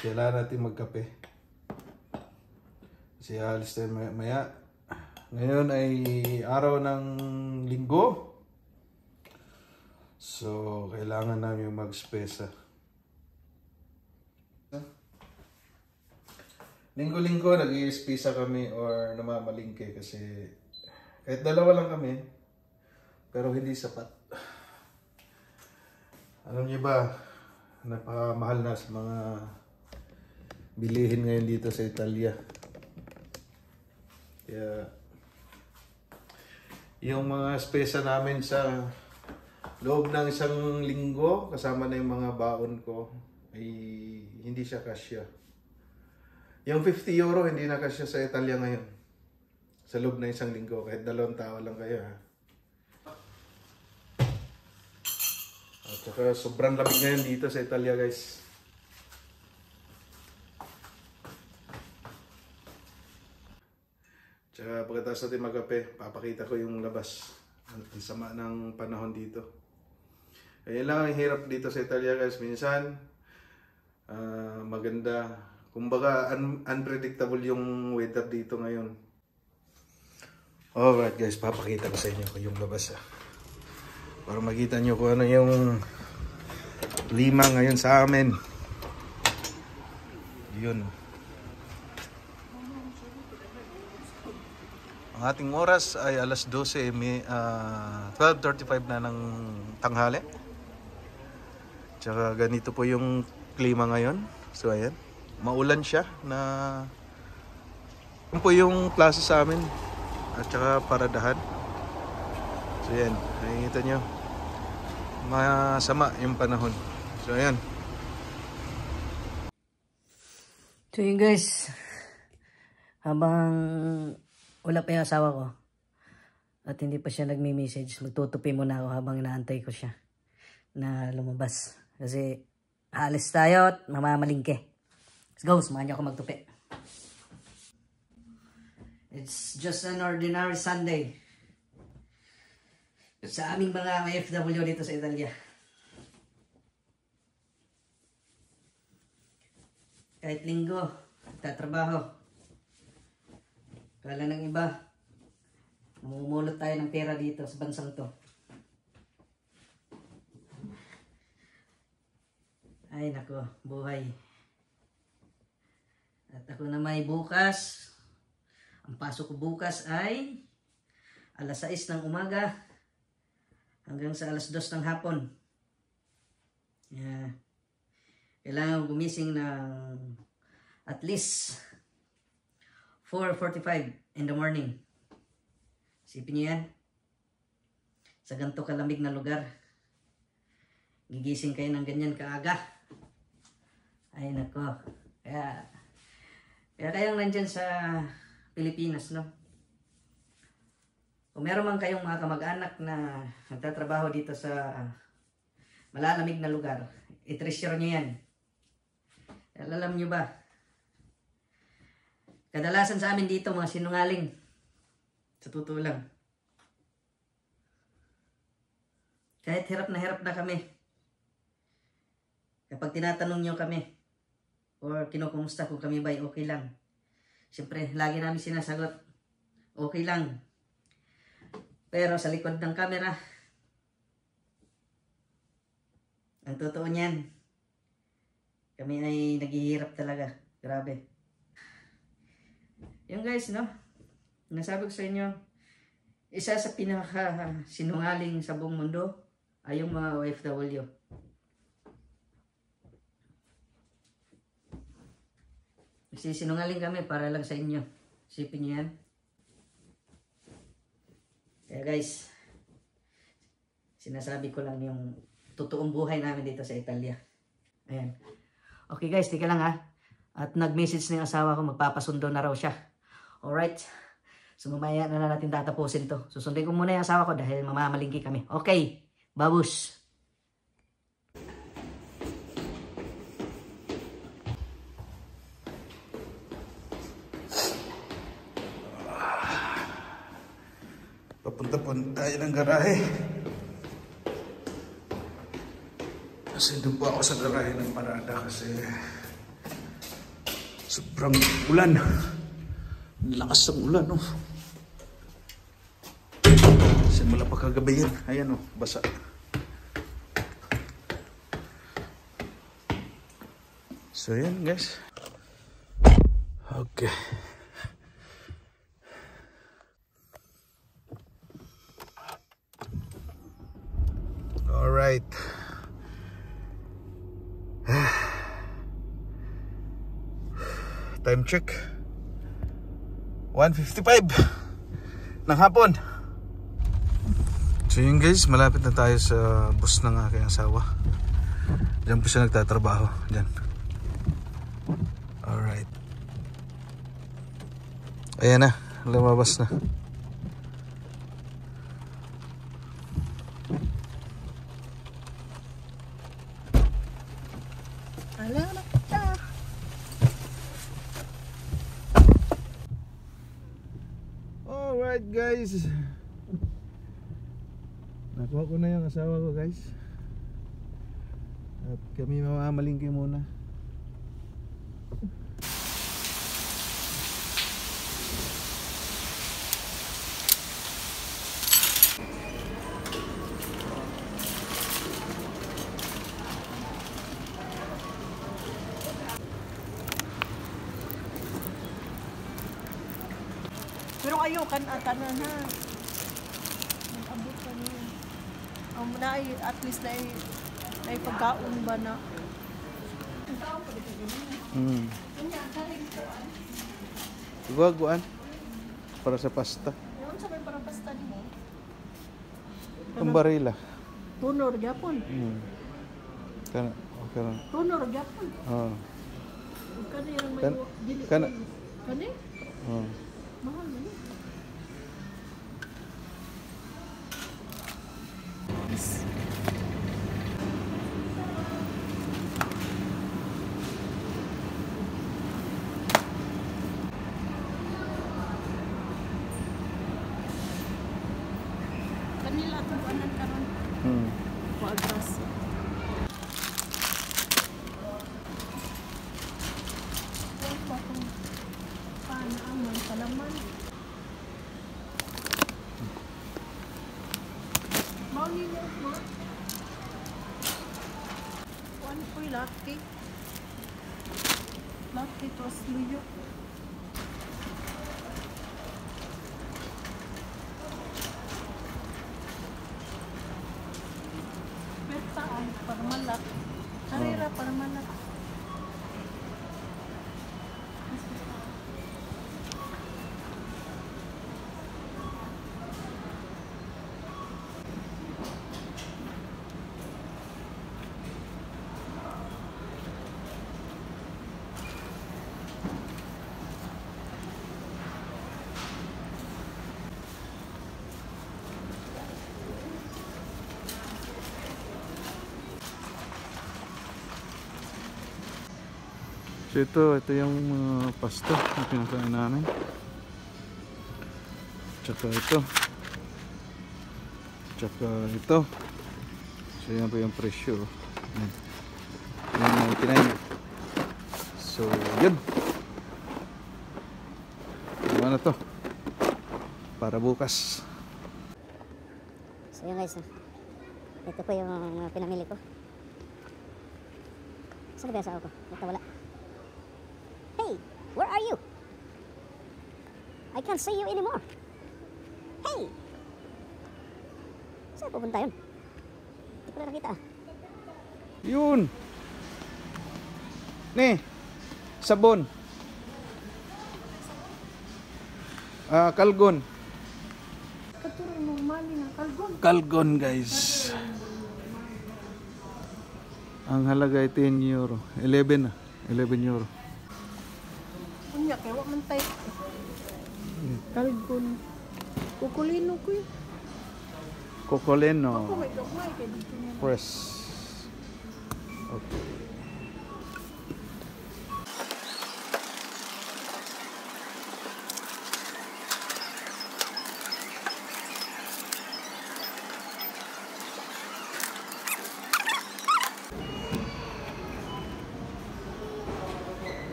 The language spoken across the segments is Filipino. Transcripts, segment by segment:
kailangan natin magkape. Kasi alis tayo maya. Ngayon ay araw ng linggo. So, kailangan namin magspesa. Linggo-linggo nag-i-spesa kami or namamalingke kasi kahit dalawa lang kami, pero hindi sapat. Alam niyo ba, napakamahal na sa mga bilihin ngayon dito sa Italia. Kaya, yung mga spesa namin sa loob ng isang linggo, kasama na yung mga baon ko, ay hindi siya kasya. Yung 50 euro, hindi na kasya sa Italia ngayon. Sa loob ng isang linggo, kahit 2 tao lang kayo, ha. At saka sobrang lamig ngayon dito sa Italia, guys. Tsaka pagkatapos natin magkape, papakita ko yung labas. Ang sama ng panahon dito. Kaya lang ang hirap dito sa Italia, guys. Minsan, maganda. Kumbaga, unpredictable yung weather dito ngayon. Alright guys, papakita ko sa inyo yung labas. Para makita nyo kung ano yung lima ngayon sa amin. Yun. Ang ating oras ay alas 12, 12:35 na ng tanghali. Tsaka ganito po yung klima ngayon. So ayan. Maulan siya na yun po yung plaza sa amin at saka paradahan. So yan, nakikita nyo masama yung panahon. So ayan. So yun guys, habang wala pa yung asawa ko at hindi pa siya nagme-message, magtutupi muna ako habang inaantay ko siya na lumabas kasi alis tayo at mamamalingke. Let's go, samahan niyo ako magtupi. It's just an ordinary Sunday. Sa aming mga OFW dito sa Italia. Kahit linggo, tatrabaho. Kala ng iba, namumulot tayo ng pera dito sa bansang to. Ay nako, buhay. At ako na may bukas. Ang pasok ko bukas ay alas 6 ng umaga hanggang sa alas 2 ng hapon. Yeah. Kailangan gumising ng at least 4:45 in the morning. Isipin niyo yan. Sa ganito kalamig na lugar. Gigising kayo ng ganyan kaaga. Ay nako. Kaya kayong nandyan sa Pilipinas, no? Kung meron man kayong mga kamag-anak na nagtatrabaho dito sa malalamig na lugar, i-treasure nyo yan. Alam nyo ba? Kadalasan sa amin dito, mga sinungaling. Sa totoo lang. Kahit hirap na kami. Kapag tinatanong nyo kami, or kinukumusta kung kami ba ay okay lang. Siyempre, lagi namin sinasagot, okay lang. Pero sa likod ng camera, ang totoo niyan, kami ay naghihirap talaga. Grabe. Yung guys, no? Nasabi ko sa inyo, isa sa pinaka-sinungaling sa buong mundo ay yung mga OFW. Sinungaling kami para lang sa inyo. Isipin niyo yan. Kaya guys, sinasabi ko lang yung totoong buhay namin dito sa Italia. Ayan. Okay guys, tika lang ha. At nag-message na yung asawa ko, magpapasundo na raw siya. Alright. So mamaya na natin tatapusin to. Susundin ko muna yung asawa ko dahil mamamalingki kami. Okay. Babus. Papunta tayo ng garahe. Kasi doon po ako sa garahe ng parada kasi Sobrang ulan. Lakas ng ulan, oh. Simula pa kagabi yan. Ayan, oh, basa. So, yan, guys. Okay. Alright. Time check. 1:55 ng hapon. So yun guys, malapit na tayo sa bus ng aking asawa. Diyan po siya nagtatrabaho. Diyan. Alright. Ayan na, lumabas na. Alright guys, nakuha ko na yung asawa ko guys. At kami mamamalingki muna. Pero ayaw kan atanan ha. Abot ka niya. Na at least na pagkaon ba na. Guaguan para sa pasta. Yung sa may para pasta mo. Ang barila. Tunor gyapon. Kana, kana. Tunor gyapon. Oh. Kani yung may dili. Kana. Kani? Oh. Mahal man. Kanila tubanan karon. Pagkas. Palaman. Mau nila mo. One for latte. Latte tos luyo. Bertaan parmalat. Harira parmalat. So ito yung pasta na pinakain namin. Tsaka ito. Tsaka ito. So yan po yung presyo. Yan yung kinain. So yun. Ano to? Para bukas. So yun guys. Ito po yung pinamili ko. Saan ba yung asawa ko? Ito wala. Hey, where are you? I can't see you anymore. Hey! Saan pupunta yun? Hindi ko na nakita. Yun! Ni! Sabon! Kalgon! Katuro mo mali na kalgon. Kalgon guys! Ang halaga ay 10 euro. 11 na. 11 euro. Unya kay wa man tay. Kalgon. Kukulino ko yun. Cocoleno. Ako may dogmay kay dito niya. Press. Okay.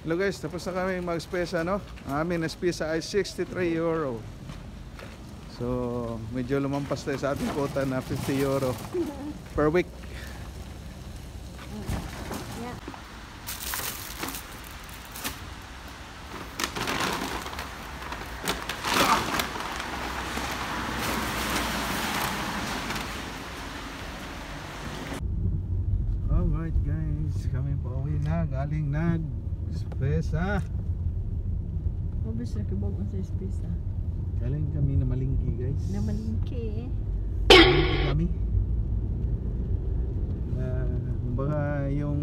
Hello guys, tapos na kami mag-spesa, no? Ang amin na spesa ay 63 euro. So, medyo lumampas tayo sa ating quota na 50 euro per week. Yeah. Alright guys, kami pauwi na galing nag-spesa. Mabis na kibog ang sa espesa. Galing kami na Malingki guys. Na malingki eh. Malingki kami. Kumbaga yung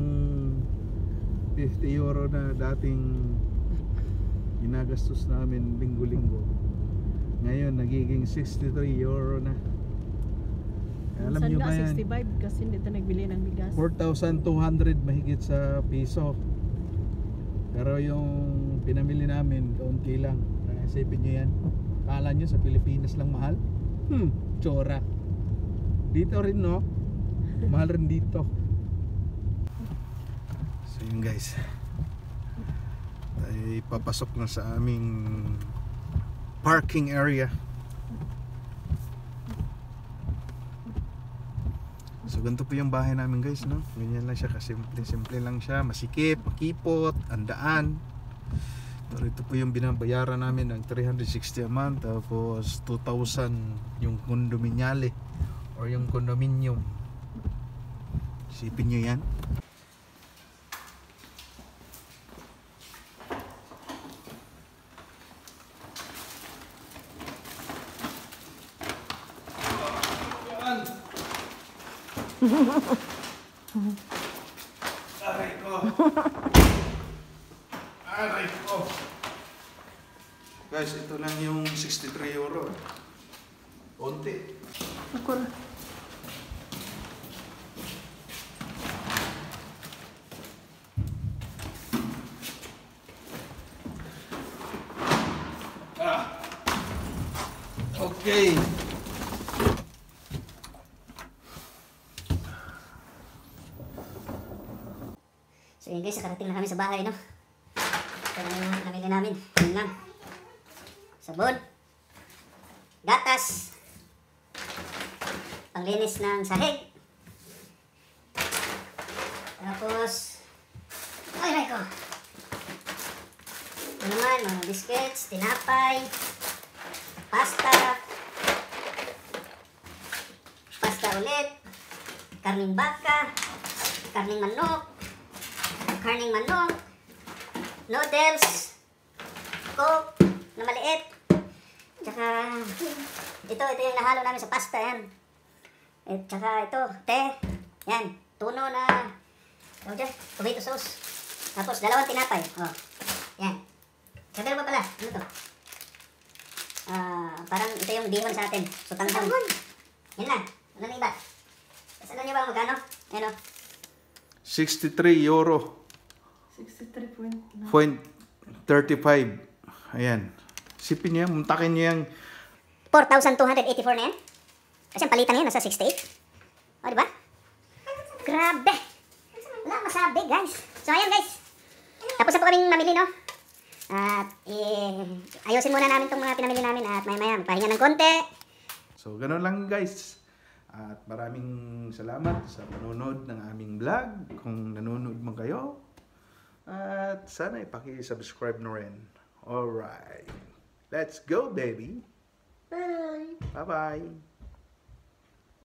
50 euro na dating ginagastos namin linggo-linggo, ngayon nagiging 63 euro na. Alam nyo ba yan? 65 kasi hindi tayo nagbili ng bigas. 4,200 mahigit sa piso. Pero yung pinamili namin, kaunti lang. Isipin nyo yan. Kala nyo sa Pilipinas lang mahal? Tsura. Dito rin, no? Mahal rin dito. So yun guys, tayo papasok na sa aming parking area. So ganito po yung bahay namin guys, no? Ganyan lang siya, kasimple lang siya, masikip, makipot, andaan. Pero ito po yung binabayaran namin ng 360 a month, tapos 2,000 yung condominiale or yung condominium. Isipin nyo yan. Aray ko. Aray ko. Guys, ito lang yung 63 euro. Konti. Ako na. Okay. So yun guys, nakarating na kami sa bahay, no? Ito na yung nabili namin. Yun lang. Sabon. Gatas. Panglinis ng sahig. Tapos, ay ko. Ito naman, mga biscuits, tinapay, pasta ulit, karning baka, karning manok, noodles, coke na maliit, tsaka ito yung nahalo namin sa pasta, yan. At tsaka ito, yan, tuno na, tomato sauce, tapos dalawang tinapay, yan. Sabi ba pala, ano to? Parang ito yung dihon sa atin, sutanghon. Yan lang, ano na iba? Tapos alam niyo ba magkano? Ano? 63 euro. 63.9. 0.35. Ayan. Sipin niya, muntakin niya yung 4,284 na yan. Kasi ang palitan niya nasa 68. O, diba? Grabe! Wala masabi, guys. So, ayan, guys. Tapos na po kaming mamili, no? At, ayusin muna namin itong mga pinamili namin at maya-maya, magpahinga ng konti. So, ganun lang guys. At maraming salamat sa panonood ng aming vlog. Kung nanonood man kayo. At sana ipaki-subscribe na rin. Alright. Let's go, baby. Bye! Bye-bye.